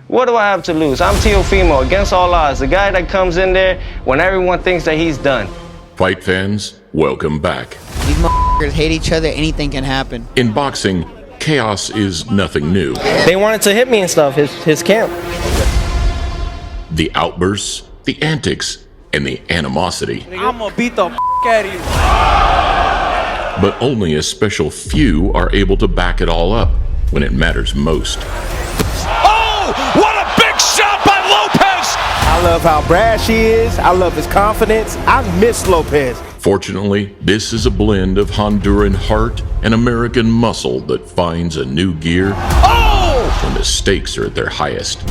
What do I have to lose? I'm Teofimo, against all odds, the guy that comes in there when everyone thinks that he's done. Fight fans, welcome back. These motherfuckers hate each other, anything can happen. In boxing, chaos is nothing new. They wanted to hit me and stuff, his camp. The outbursts, the antics, and the animosity. I'm gonna beat the out of you. But only a special few are able to back it all up when it matters most. Oh, what a big shot by Lopez! I love how brash he is. I love his confidence. I miss Lopez. Fortunately, this is a blend of Honduran heart and American muscle that finds a new gear when the stakes are at their highest.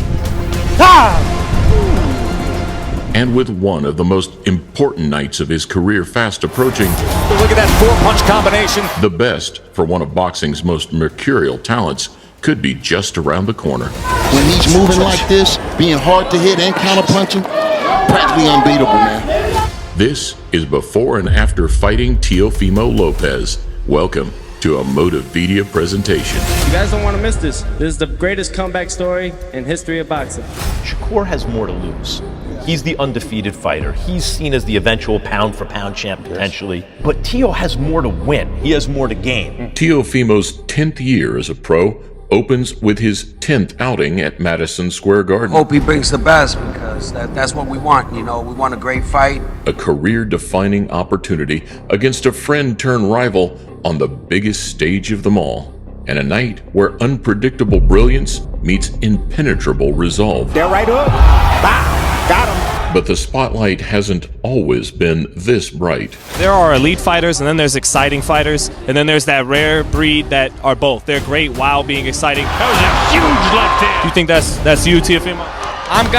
And with one of the most important nights of his career fast approaching, Look at that four-punch combination. the best for one of boxing's most mercurial talents could be just around the corner. When he's moving like this, being hard to hit and counter-punching, practically unbeatable, man. This is before and after fighting Teofimo Lopez. Welcome to a Motivedia presentation. You guys don't want to miss this. This is the greatest comeback story in history of boxing. Shakur has more to lose. He's the undefeated fighter. He's seen as the eventual pound-for-pound champ potentially. But Teo has more to win. He has more to gain. Teofimo's 10th year as a pro opens with his 10th outing at Madison Square Garden. Hope he brings the best, because that's what we want. You know, we want a great fight. A career-defining opportunity against a friend-turned-rival on the biggest stage of them all. And a night where unpredictable brilliance meets impenetrable resolve. They're right hook. Bow. Got him. But the spotlight hasn't always been this bright. There are elite fighters, and then there's exciting fighters, and then there's that rare breed that are both. They're great while being exciting. That was a huge left hand. Do you think that's you, Teofimo? I'm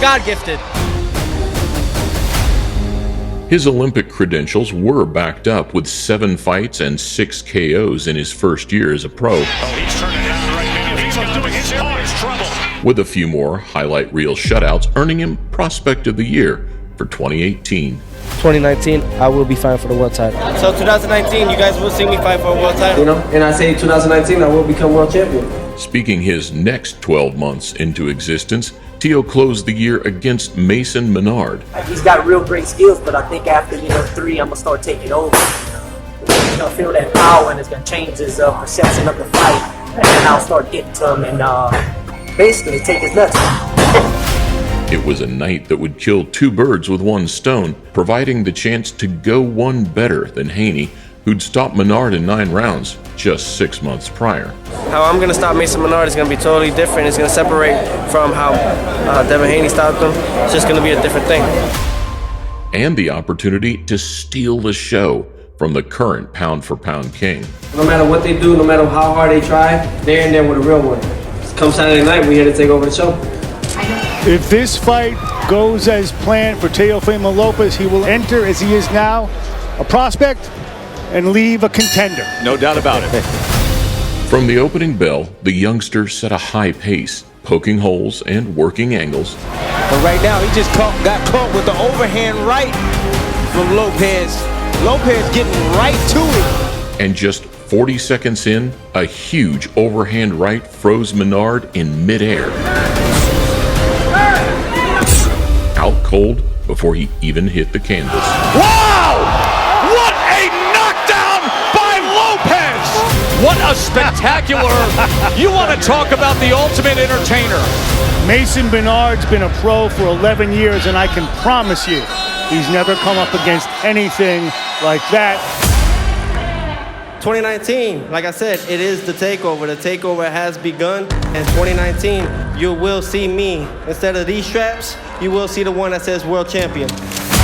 God gifted. His Olympic credentials were backed up with 7 fights and 6 KOs in his first year as a pro. He's turning it on right now. He's doing his trouble. With a few more highlight reel shutouts earning him Prospect of the Year for 2018. 2019, I will be fighting for the world title. So 2019, you guys will see me fight for a world title. You know, and I say 2019, I will become world champion. Speaking his next 12 months into existence, Teo closed the year against Mason Menard. He's got real great skills, but I think after 3, I'm gonna start taking over. He's gonna feel that power, and it's gonna change his perception of the fight, and then I'll start getting to him and basically take his nuts. It was a night that would kill 2 birds with one stone, providing the chance to go one better than Haney, who'd stopped Menard in 9 rounds just 6 months prior. How I'm going to stop Mason Menard is going to be totally different. It's going to separate from how Devin Haney stopped him. It's just going to be a different thing. And the opportunity to steal the show from the current pound-for-pound king. No matter what they do, no matter how hard they try, they're in there with a real one. Come Saturday night, we're here to take over the show. If this fight goes as planned for Teofimo Lopez, he will enter as he is now, a prospect, and leave a contender. No doubt about it. From the opening bell, the youngster set a high pace, poking holes and working angles. But right now, he just got caught with the overhand right from Lopez. Lopez getting right to it. And just 40 seconds in, a huge overhand right froze Menard in midair. Out cold before he even hit the canvas. Wow! What a knockdown by Lopez! What a spectacular... You want to talk about the ultimate entertainer. Mason Menard's been a pro for 11 years, and I can promise you, he's never come up against anything like that. 2019, like I said, it is the takeover. The takeover has begun. And 2019, you will see me. Instead of these straps, you will see the one that says world champion.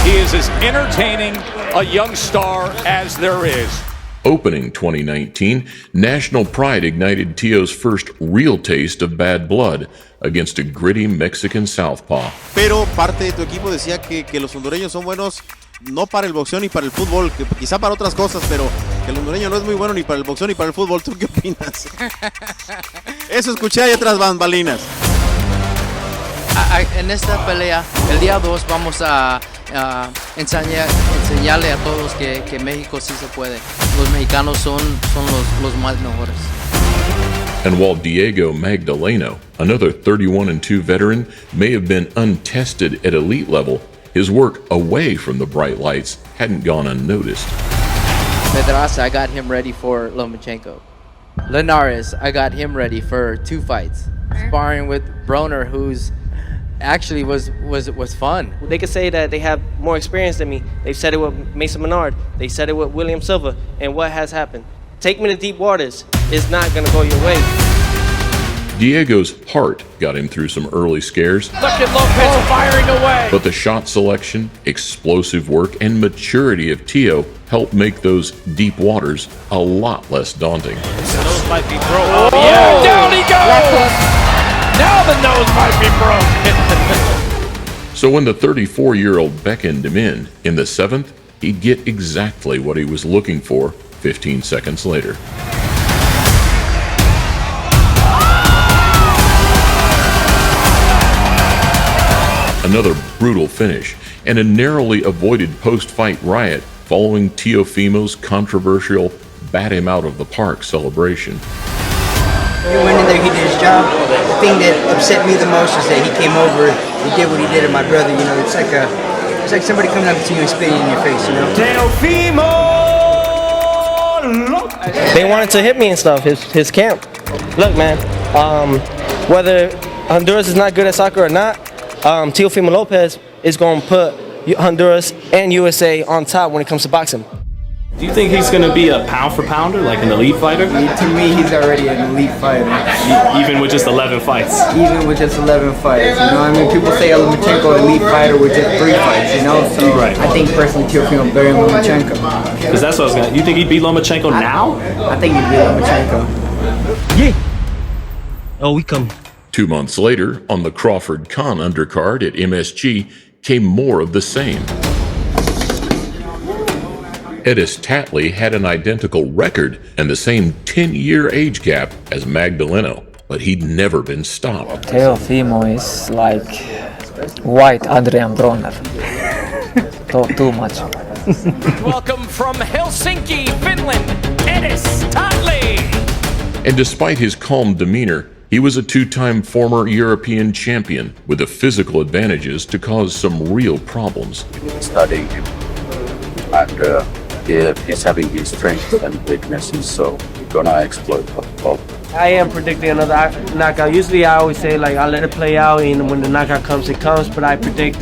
He is as entertaining a young star as there is. Opening 2019, national pride ignited Teo's first real taste of bad blood against a gritty Mexican southpaw. Pero parte de tu equipo decía que los hondureños son buenos no para el boxeo ni para el fútbol, que quizá para otras cosas, pero que el hondureño no es muy bueno ni para el boxeo ni para el fútbol. ¿Tú qué opinas? Eso escuché ahí otras bambalinas. En esta pelea, el día 2 vamos a enseñarle a todos que México sí se puede. Los mexicanos son los más mejores. And while Diego Magdaleno, another 31-2 veteran, may have been untested at elite level, his work away from the bright lights hadn't gone unnoticed. Pedraza, I got him ready for Lomachenko. Linares, I got him ready for 2 fights. Sparring with Broner, who's actually was fun. They could say that they have more experience than me. They've said it with Mason Menard. They said it with William Silva. And what has happened? Take me to deep waters. It's not going to go your way. Diego's heart got him through some early scares. Look at Lopez firing away. But the shot selection, explosive work, and maturity of Teo helped make those deep waters a lot less daunting. The nose might be broke. Oh, yeah, down he goes! Now the nose might be broke. So when the 34-year-old beckoned him in the 7th, he'd get exactly what he was looking for 15 seconds later. Another brutal finish, and a narrowly avoided post-fight riot following Teofimo's controversial bat him out of the park celebration. He went in there, he did his job. The thing that upset me the most is that he came over, he did what he did to my brother. You know, it's like somebody coming up to you and spitting in your face, you know? Teofimo Lopez. They wanted to hit me and stuff, his camp. Look, man, whether Honduras is not good at soccer or not, Teofimo Lopez is going to put Honduras and USA on top when it comes to boxing. Do you think he's going to be a pound for pounder, like an elite fighter? To me, he's already an elite fighter. Even with just 11 fights? Even with just 11 fights, you know? I mean, people say Lomachenko elite fighter with just 3 fights, you know? So right. I think personally Teofimo better than Lomachenko. Because that's what I was going to... You think he'd beat Lomachenko now? I think he'd beat Lomachenko. Yeah. Oh, we come. 2 months later, on the Crawford-Khan undercard at MSG, came more of the same. Edis Tatley had an identical record and the same 10-year age gap as Magdaleno, but he'd never been stopped. Teofimo is like white Adrian Bronner. Talk too much. Welcome from Helsinki, Finland, Edis Tatley. And despite his calm demeanor, he was a 2-time former European champion with the physical advantages to cause some real problems. Studying him, and he's having his strengths and weaknesses, so we're gonna exploit both. I am predicting another knockout. Usually I always say, like, I'll let it play out, and when the knockout comes, it comes, but I predict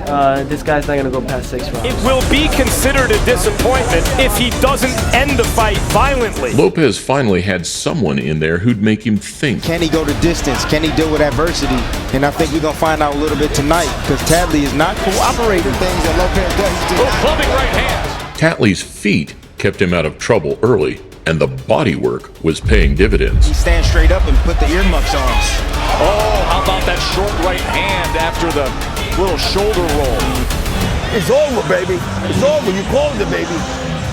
this guy's not going to go past 6 rounds. It will be considered a disappointment if he doesn't end the fight violently. Lopez finally had someone in there who'd make him think. Can he go the distance? Can he deal with adversity? And I think we're going to find out a little bit tonight, because Tatley is not cooperating things that Lopez does. Clubbing right hand. Tatley's feet kept him out of trouble early, and the body work was paying dividends. He stands straight up and put the earmuffs on. Oh, how about that short right hand after the little shoulder roll? It's over, baby. It's over. You called it, baby.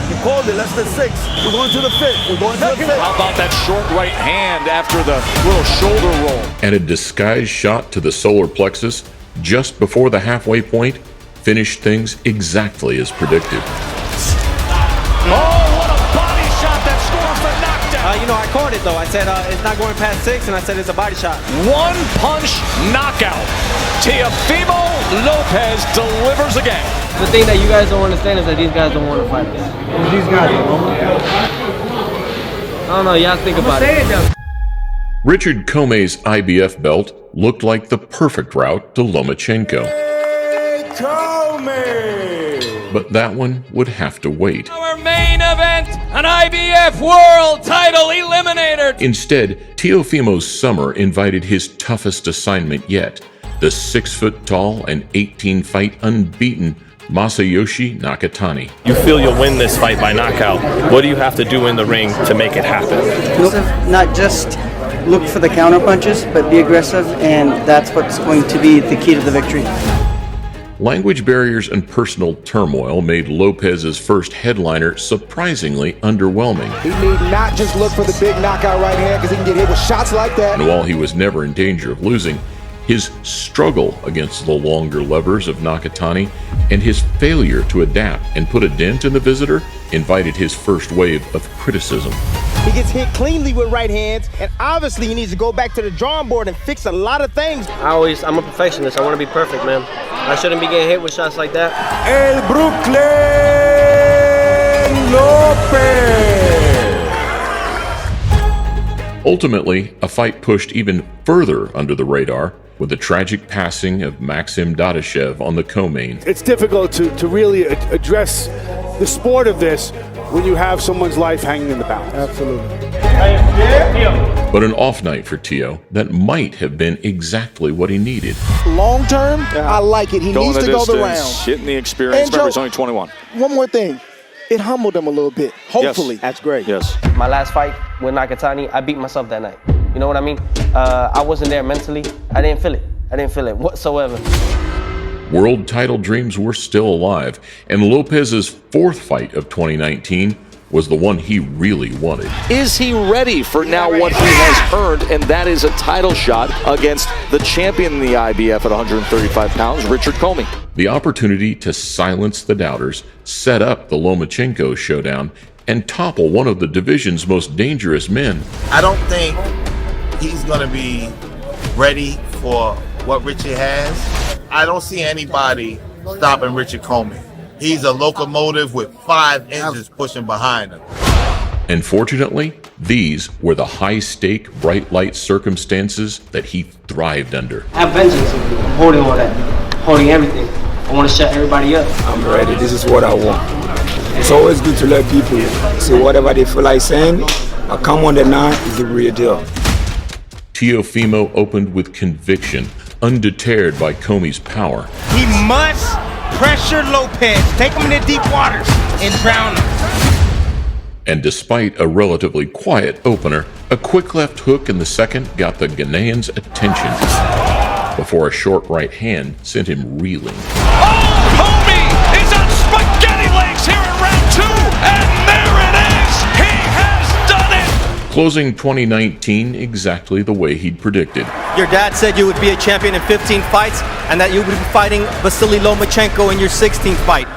You called it. Less than 6. We're going to the 5th. We're going to the 5th. How about that short right hand after the little shoulder roll? And a disguised shot to the solar plexus just before the halfway point finished things exactly as predicted. Oh, what a body shot that scores the knockdown. You know, I called it, though. I said it's not going past 6, and I said it's a body shot. 1-punch knockout. Teofimo Lopez delivers again. The thing that you guys don't understand is that these guys don't want to fight us. These guys don't want to fight. I don't know. Y'all think about it. Richard Come's IBF belt looked like the perfect route to Lomachenko. But that one would have to wait. Our main event, an IBF World Title Eliminator. Instead, Teofimo's summer invited his toughest assignment yet, the 6-foot-tall and 18-fight unbeaten Masayoshi Nakatani. You feel you'll win this fight by knockout. What do you have to do in the ring to make it happen? Not just look for the counter punches, but be aggressive, and that's what's going to be the key to the victory. Language barriers and personal turmoil made Lopez's first headliner surprisingly underwhelming. He need not just look for the big knockout right hand, because he can get hit with shots like that. And while he was never in danger of losing, his struggle against the longer levers of Nakatani, and his failure to adapt and put a dent in the visitor invited his first wave of criticism. He gets hit cleanly with right hands, and obviously he needs to go back to the drawing board and fix a lot of things. I'm a perfectionist. I want to be perfect, man. I shouldn't be getting hit with shots like that. El Brooklyn Lopez. Ultimately, a fight pushed even further under the radar with the tragic passing of Maxim Dadashev on the co-main. It's difficult to really address the sport of this when you have someone's life hanging in the balance. Absolutely. But an off night for Teo that might have been exactly what he needed. Long term, I like it. He needs to go the round. Hitting the experience. Remember, he's only 21. One more thing. It humbled him a little bit. Hopefully. Yes. That's great. Yes. My last fight with Nakatani, I beat myself that night. You know what I mean? I wasn't there mentally. I didn't feel it whatsoever. World title dreams were still alive, and Lopez's fourth fight of 2019 was the one he really wanted. Is he ready for now what he has earned, and that is a title shot against the champion in the IBF at 135 pounds, Richard Comey? The opportunity to silence the doubters, set up the Lomachenko showdown, and topple one of the division's most dangerous men. I don't think he's going to be ready for what Richard has. I don't see anybody stopping Richard Comey. He's a locomotive with 5 engines pushing behind him. And fortunately, these were the high-stake, bright light circumstances that he thrived under. I have vengeance. I'm holding all that. Holding everything. I want to shut everybody up. I'm ready. This is what I want. It's always good to let people say whatever they feel like saying. I come on the 9 is the real deal. Teofimo opened with conviction, undeterred by Comey's power. He must pressure Lopez, take him into deep waters, and drown him. And despite a relatively quiet opener, a quick left hook in the second got the Ghanaian's attention before a short right hand sent him reeling. Oh, Comey is on spaghetti legs here in round 2, and there it is! He has done it! Closing 2019 exactly the way he'd predicted. Your dad said you would be a champion in 15 fights and that you would be fighting Vasily Lomachenko in your 16th fight.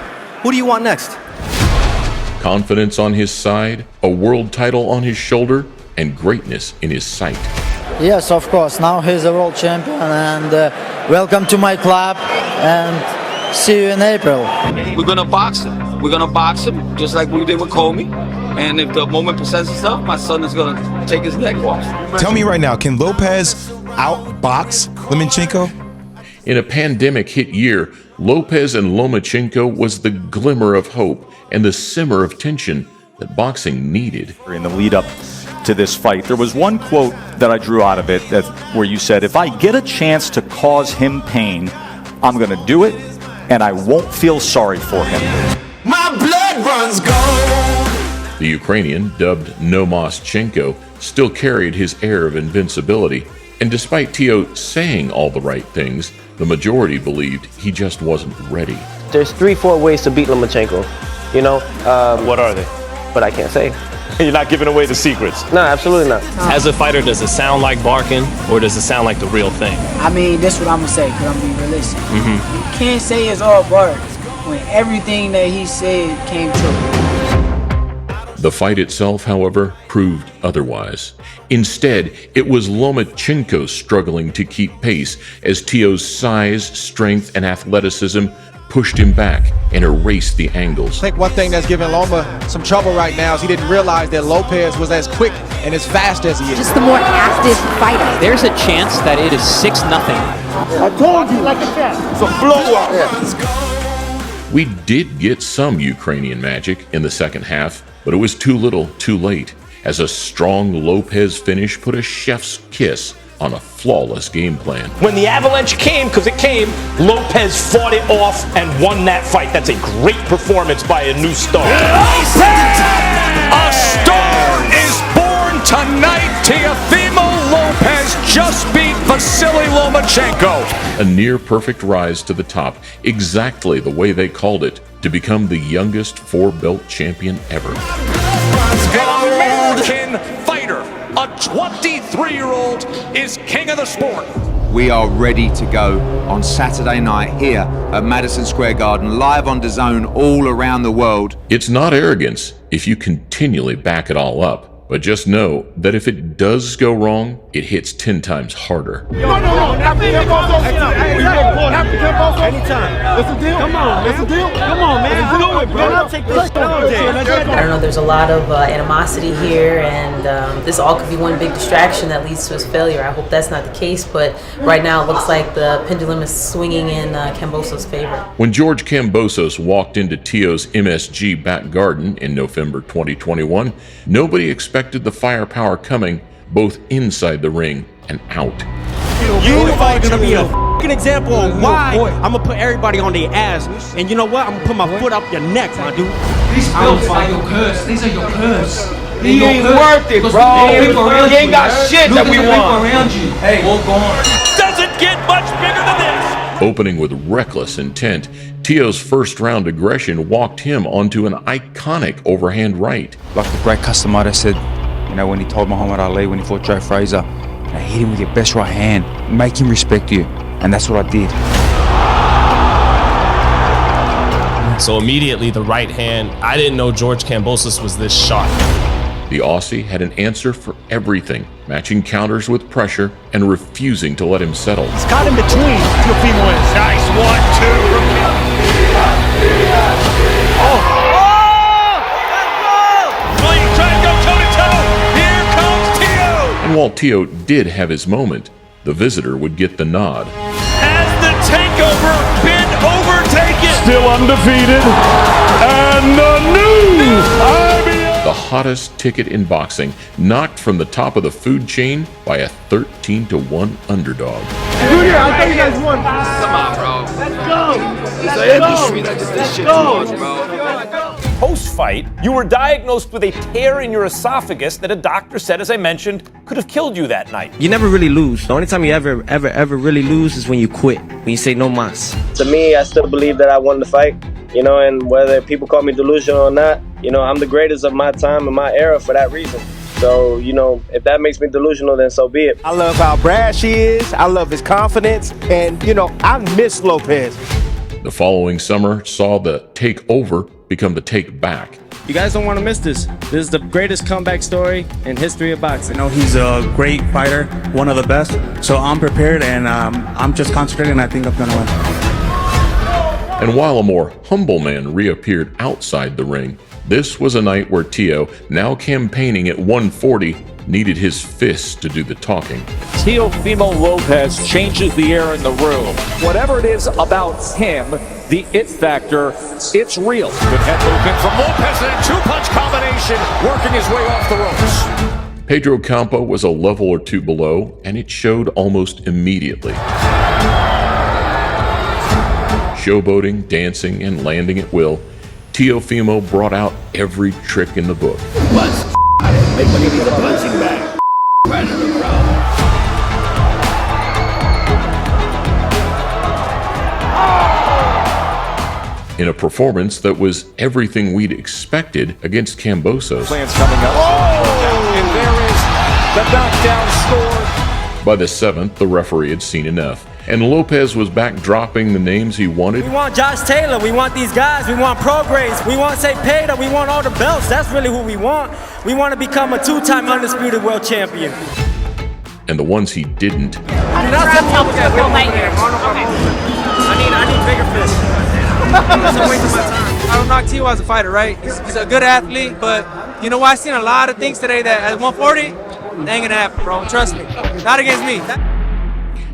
Who do you want next? Confidence on his side, a world title on his shoulder, and greatness in his sight. Yes, of course. Now he's a world champion, and welcome to my club, and see you in April. We're going to box him. We're going to box him just like we did with Comey. And if the moment presents itself, my son is going to take his neck off. Tell me right now, can Lopez outbox Lomachenko? In a pandemic-hit year, Lopez and Lomachenko was the glimmer of hope and the simmer of tension that boxing needed. In the lead up to this fight, there was one quote that I drew out of it where you said, if I get a chance to cause him pain, I'm going to do it, and I won't feel sorry for him. My blood runs gold. The Ukrainian, dubbed Nomaschenko, still carried his air of invincibility, and despite Teo saying all the right things, the majority believed he just wasn't ready. There's 3-4 ways to beat Lomachenko. You know, what are they? But I can't say. You're not giving away the secrets. No, absolutely not. As a fighter, does it sound like barking, or does it sound like the real thing? I mean, that's what I'm gonna say, because I'm being realistic. You can't say it's all bark when everything that he said came true. The fight itself, however, proved otherwise. Instead, it was Lomachenko struggling to keep pace as Teo's size, strength, and athleticism pushed him back and erased the angles. I think one thing that's giving Loma some trouble right now is he didn't realize that Lopez was as quick and as fast as he is. Just the more active fighter. There's a chance that it is 6-0. I told you, like a cat. It's a blowout. We did get some Ukrainian magic in the second half, but it was too little, too late, as a strong Lopez finish put a chef's kiss on a flawless game plan. When the avalanche came, because it came, Lopez fought it off and won that fight. That's a great performance by a new star. Lopez! A star is born tonight. Teofimo Lopez just beat Vasily Lomachenko. A near-perfect rise to the top, exactly the way they called it, to become the youngest 4-belt champion ever. An American fighter, a 23-year-old, is king of the sport. we are ready to go on Saturday night here at Madison Square Garden, live on DAZN all around the world. It's not arrogance if you continually back it all up. But just know that if it does go wrong, it hits 10 times harder. Anytime. It's a deal. Come on, man. It's a deal. Come on, man. Let's do it, bro. I'll take this. I don't know, there's a lot of animosity here, and this all could be one big distraction that leads to his failure. I hope that's not the case, but right now it looks like the pendulum is swinging in Kambosos' favor. When George Kambosos walked into Tio's MSG back garden in November 2021, nobody expected the firepower coming both inside the ring and out. You are gonna be a f***ing example of why I'm gonna put everybody on their ass. And you know what? I'm gonna put my foot up your neck, my dude. These belts are your curse. These are your curse. He ain't worth it, bro. He ain't got shit that we want. Around you. Hey, walk on. Doesn't get much bigger than this. Opening with reckless intent, Tio's first round aggression walked him onto an iconic overhand right. Like the great customer that said, you know, when he told Muhammad Ali when he fought Joe Frazier, hit him with your best right hand, make him respect you. And that's what I did. So immediately the right hand, I didn't know George Kambosos was this sharp. The Aussie had an answer for everything, matching counters with pressure and refusing to let him settle. He's got in between. Teofimo is. Nice 1-2 from him. And while Tio did have his moment, the visitor would get the nod. Has the takeover been overtaken? Still undefeated. And the new IBF. The hottest ticket in boxing, knocked from the top of the food chain by a 13-1 underdog. Junior, I thought you guys won. Come on, bro. Let's go. It's an industry that just this shit too much, bro. Post-fight, you were diagnosed with a tear in your esophagus that a doctor said, as I mentioned, could have killed you that night. You never really lose. The only time you ever really lose is when you quit. When you say no mas. To me, I still believe that I won the fight, you know, and whether people call me delusional or not, you know, I'm the greatest of my time and my era for that reason. So, you know, if that makes me delusional, then so be it. I love how brash he is. I love his confidence. And, you know, I miss Lopez. The following summer saw the takeover become the take back. You guys don't want to miss this. This is the greatest comeback story in history of boxing. I know he's a great fighter, one of the best. So I'm prepared, and I'm just concentrating, and I think I'm going to win. And while a more humble man reappeared outside the ring, this was a night where Tio, now campaigning at 140, needed his fists to do the talking. Teofimo Lopez changes the air in the room. Whatever it is about him, the it factor, it's real. Good head movement from Lopez and a two-punch combination, working his way off the ropes. Pedro Campo was a level or two below, and it showed almost immediately. Showboating, dancing, and landing at will, Teofimo brought out every trick in the book. Make money with a punching bag. Right in the crowd. In a performance that was everything we'd expected against Kambosos. Plans coming up. And there is the knockdown score. By the 7th, the referee had seen enough, and Lopez was back dropping the names he wanted. We want Josh Taylor. We want these guys. We want Prograis. We want Cepeda. We want all the belts. That's really who we want. We want to become a two-time undisputed world champion. And the ones he didn't. I need bigger fists. That's a waste of my time. I don't knock Tio as a fighter, right? He's a good athlete, but you know what? I've seen a lot of things today that at 140, they ain't gonna happen, bro. Trust me. Not against me.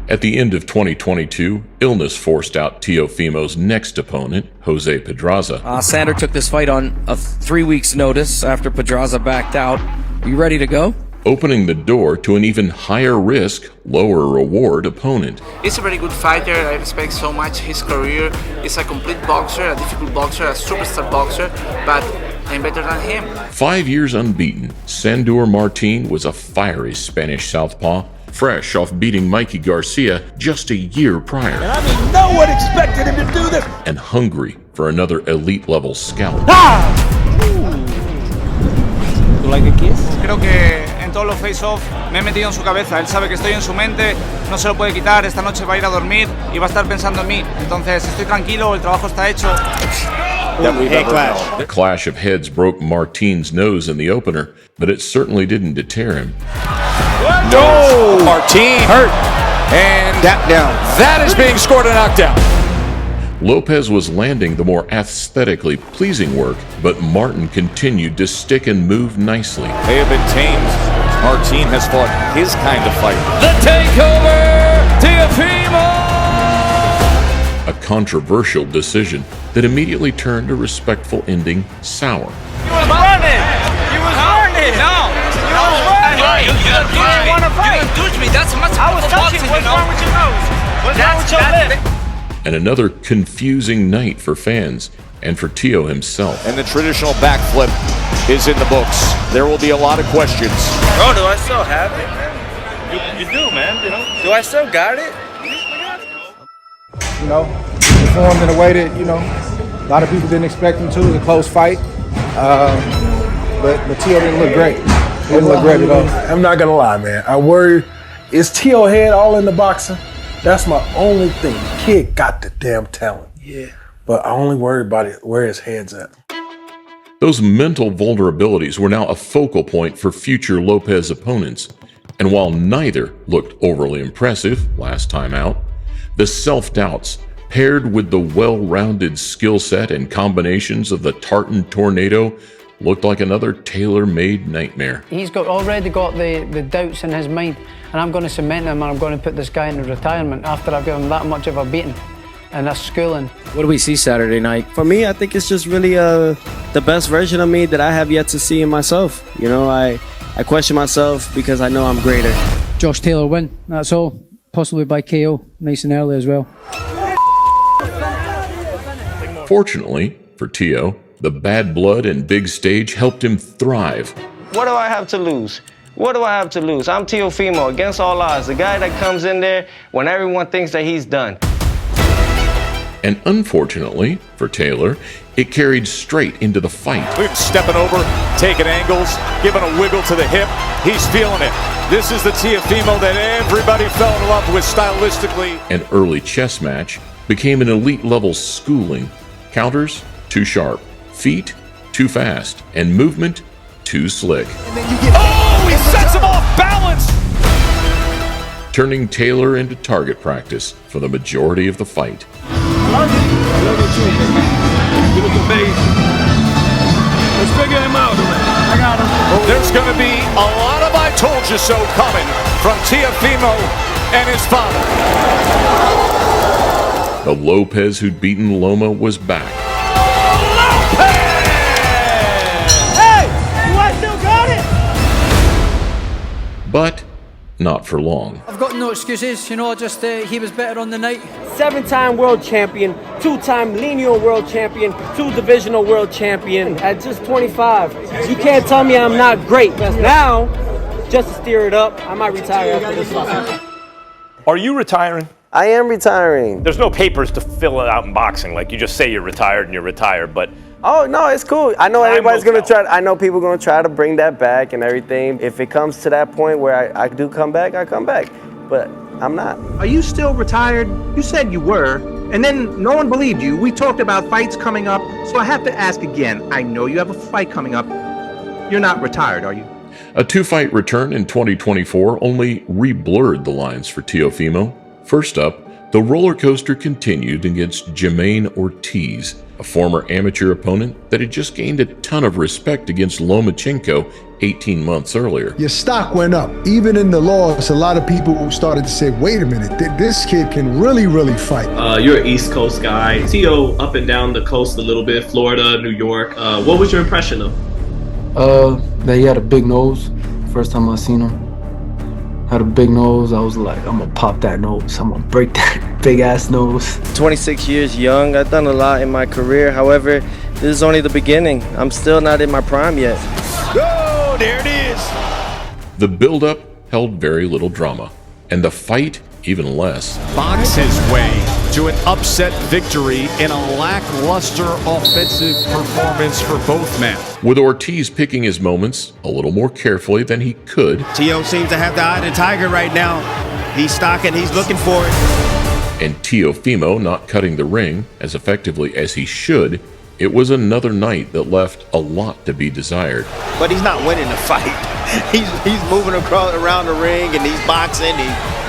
At the end of 2022, illness forced out Teofimo's next opponent, Jose Pedraza. Sander took this fight on a 3 weeks notice after Pedraza backed out. Are you ready to go? Opening the door to an even higher risk, lower reward opponent. He's a very good fighter. I respect so much his career. He's a complete boxer, a difficult boxer, a superstar boxer, but I'm better than him. 5 years unbeaten, Sandor Martin was a fiery Spanish southpaw, fresh off beating Mikey Garcia just a year prior. And I mean, no one expected him to do this. And hungry for another elite-level scalp. Creo que en todos los face-off, me he metido en su cabeza. Él sabe que estoy en su mente, no se lo puede quitar. Esta noche va a ir a dormir y va a estar pensando en mí. Entonces estoy tranquilo, el trabajo está hecho. The clash of heads broke Martin's nose in the opener, but it certainly didn't deter him. No! Martin hurt. And that is being scored a knockdown. Lopez was landing the more aesthetically pleasing work, but Martin continued to stick and move nicely. They have been tamed. Martin has fought his kind of fight. The takeover! Teofimo! A controversial decision that immediately turned a respectful ending sour. He was running! He was running! No! He was running! You didn't want to fight! You didn't touch me! That's much I was touching! What's wrong with your nose? What's wrong with your lip? And another confusing night for fans and for Teo himself. And the traditional backflip is in the books. There will be a lot of questions. Bro, do I still have it? You do, man. You know? Do I still got it? You know, he performed in a way that, you know, a lot of people didn't expect him to. It was a close fight. But Teo didn't look great. He didn't look great at all. I'm not gonna lie, man. I worry, is Teo head all in the boxing? That's my only thing. The kid got the damn talent. Yeah. But I only worry about it where his head's at. Those mental vulnerabilities were now a focal point for future Lopez opponents. And while neither looked overly impressive last time out, the self-doubts, paired with the well-rounded skill set and combinations of the Tartan Tornado, looked like another tailor-made nightmare. He's already got the doubts in his mind, and I'm going to cement him, and I'm going to put this guy into retirement after I've given him that much of a beating and that's schooling. What do we see Saturday night? For me, I think it's just really the best version of me that I have yet to see in myself. You know, I question myself because I know I'm greater. Josh Taylor win, that's all. Possibly by KO, nice and early as well. Fortunately for Teo, the bad blood and big stage helped him thrive. What do I have to lose? What do I have to lose? I'm Teofimo, against all odds, the guy that comes in there when everyone thinks that he's done. And unfortunately for Taylor, it carried straight into the fight. Stepping over, taking angles, giving a wiggle to the hip. He's feeling it. This is the Teofimo that everybody fell in love with stylistically. An early chess match became an elite level schooling. Counters, too sharp. Feet, too fast. And movement, too slick. Oh, he sets him off balance! Turning Taylor into target practice for the majority of the fight. I love you too, baby. Give it the base. Let's figure him out. I got him. There's going to be a lot of I told you so coming from Teofimo and his father. The Lopez who'd beaten Loma was back. Hey, you I still got it! But not for long. I've got no excuses, you know, just he was better on the night. 7-time world champion, 2-time lineal world champion, 2-divisional world champion at just 25. You can't tell me I'm not great. Now, just to steer it up, I might retire after this one. Are you retiring? I am retiring. There's no papers to fill it out in boxing. Like, you just say you're retired and you're retired, but... Oh, no, it's cool. I know everybody's going to try. I know people are going to try to bring that back and everything. If it comes to that point where I do come back, I come back. But I'm not. Are you still retired? You said you were, and then no one believed you. We talked about fights coming up, so I have to ask again. I know you have a fight coming up. You're not retired, are you? A 2-fight return in 2024 only re-blurred the lines for Teofimo. First up, the roller coaster continued against Jermaine Ortiz, a former amateur opponent that had just gained a ton of respect against Lomachenko 18 months earlier. Your stock went up. Even in the loss, a lot of people started to say, wait a minute, this kid can really fight. You're an East Coast guy. Teo up and down the coast a little bit, Florida, New York. What was your impression of? That he had a big nose. First time I seen him. Had a big nose. I was like, I'm gonna pop that nose. I'm gonna break that big ass nose. 26 years young. I've done a lot in my career. However, this is only the beginning. I'm still not in my prime yet. Oh, there it is. The build-up held very little drama, and the fight even less. Box his way to an upset victory in a lackluster offensive performance for both men. With Ortiz picking his moments a little more carefully than he could. Tio seems to have the eye of the tiger right now. He's stalking, he's looking for it. And Teofimo not cutting the ring as effectively as he should, it was another night that left a lot to be desired. But he's not winning the fight. He's moving around the ring and he's boxing.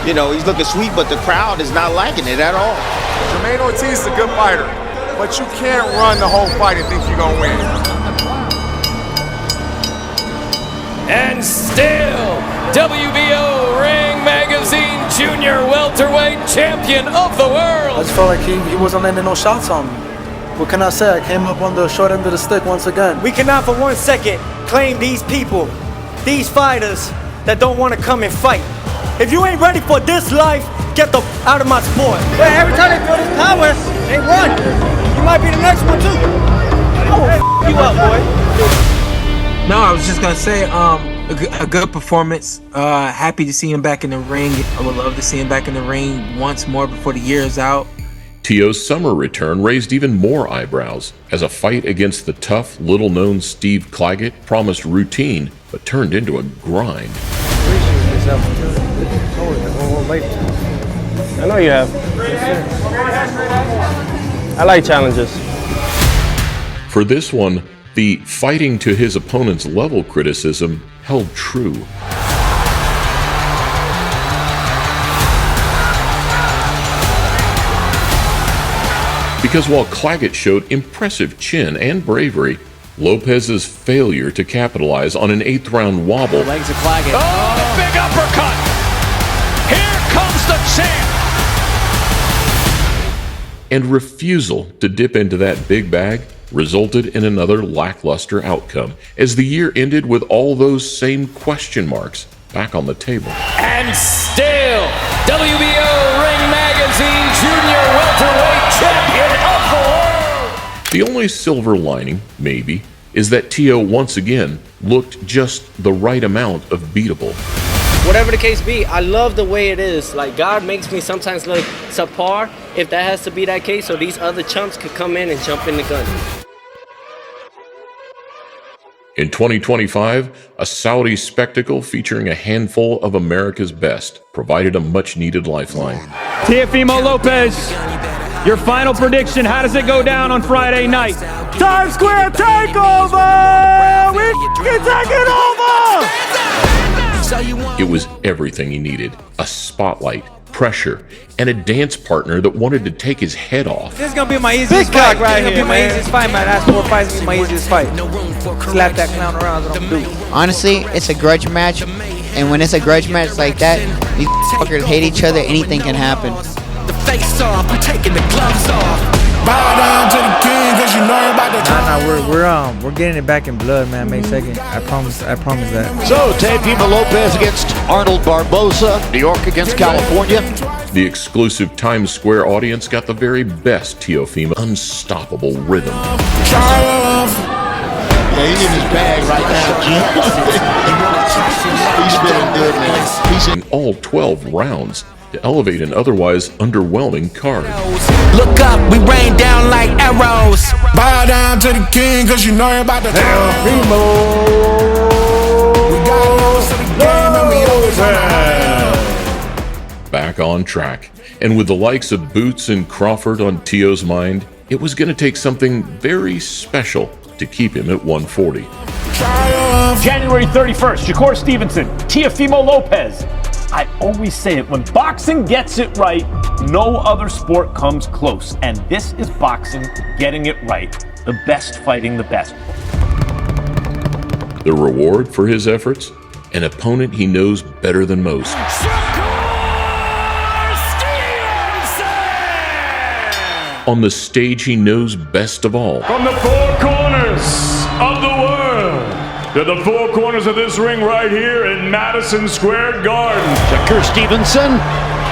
He's looking sweet, but the crowd is not liking it at all. Jermaine Ortiz is a good fighter, but you can't run the whole fight and think you're gonna win. And still, WBO Ring Magazine Junior Welterweight Champion of the World. I just felt like he wasn't landing no shots on me. What can I say? I came up on the short end of the stick once again. We cannot for 1 second claim these people, these fighters that don't want to come and fight. If you ain't ready for this life, get the out of my sport. But every time they feel this power, they run. You might be the next one too. I will f you up, boy. No, I was just gonna say, a good performance. Happy to see him back in the ring. I would love to see him back in the ring once more before the year is out. Tio's summer return raised even more eyebrows, as a fight against the tough, little-known Steve Claggett promised routine, but turned into a grind. I know you have. I like challenges. For this one, the fighting to his opponent's level criticism held true. Because while Claggett showed impressive chin and bravery, Lopez's failure to capitalize on an 8th round wobble Legs of Claggett. Oh, big uppercut! Here comes the champ! and refusal to dip into that big bag resulted in another lackluster outcome, as the year ended with all those same question marks back on the table. And still, WBO Ring Magazine Junior Welterweight Champion of the World! The only silver lining, maybe, is that Tio once again looked just the right amount of beatable. Whatever the case be, I love the way it is. Like, God makes me sometimes look subpar, if that has to be that case, so these other chumps could come in and jump in the gun. In 2025, a Saudi spectacle featuring a handful of America's best provided a much-needed lifeline. Teofimo Lopez, your final prediction, how does it go down on Friday night? Times Square takeover! We can take it over! It was everything he needed: a spotlight, pressure, and a dance partner that wanted to take his head off. This is gonna be my easiest fight. This is gonna be my easiest fight, man. Last 4 fights will be my easiest fight. Slap that clown around, that's what I'm doing. Honestly, it's a grudge match, and when it's a grudge match like that, these fuckers hate each other, anything can happen. The face off, I'm taking the gloves off. Bow down to the king, cause you know about the We're getting it back in blood, man. May 2nd. I promise that. So, Teofimo Lopez against Arnold Barbosa, New York against California. The exclusive Times Square audience got the very best Teofimo unstoppable rhythm. Yeah, he's in his bag right now. He's feeling good, man. He's in all 12 rounds to elevate an otherwise underwhelming card. Look up, we rain down like arrows. Bow down to the king, cause you know about the Teofimo. We got lost to the game and we always Back on track, and with the likes of Boots and Crawford on Tio's mind, it was going to take something very special to keep him at 140. January 31st, Shakur Stevenson, Teofimo Lopez. I always say it, when boxing gets it right, no other sport comes close. And this is boxing getting it right. The best fighting the best. The reward for his efforts? An opponent he knows better than most. On the stage he knows best of all. From the four corners of the world to the four corners of this ring right here in Madison Square Garden. Shakur Stevenson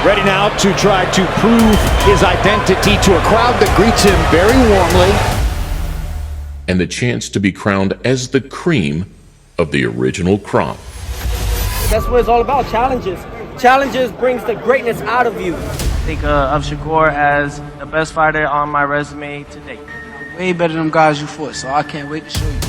ready now to try to prove his identity to a crowd that greets him very warmly. And the chance to be crowned as the cream of the original crop. That's what it's all about, challenges. Challenges brings the greatness out of you. I think of Shakur as the best fighter on my resume to date. Way better than them guys you fought, so I can't wait to show you.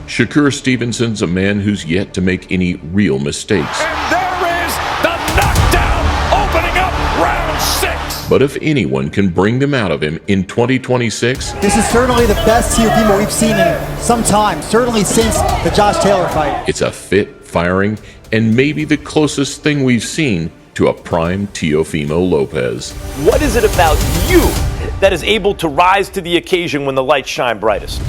Shakur Stevenson's a man who's yet to make any real mistakes. And there is the knockdown, opening up round 6. But if anyone can bring them out of him in 2026, this is certainly the best Teofimo we've seen in some time, certainly since the Josh Taylor fight. it's a fit, firing, and maybe the closest thing we've seen to a prime Teofimo Lopez. What is it about you that is able to rise to the occasion when the lights shine brightest?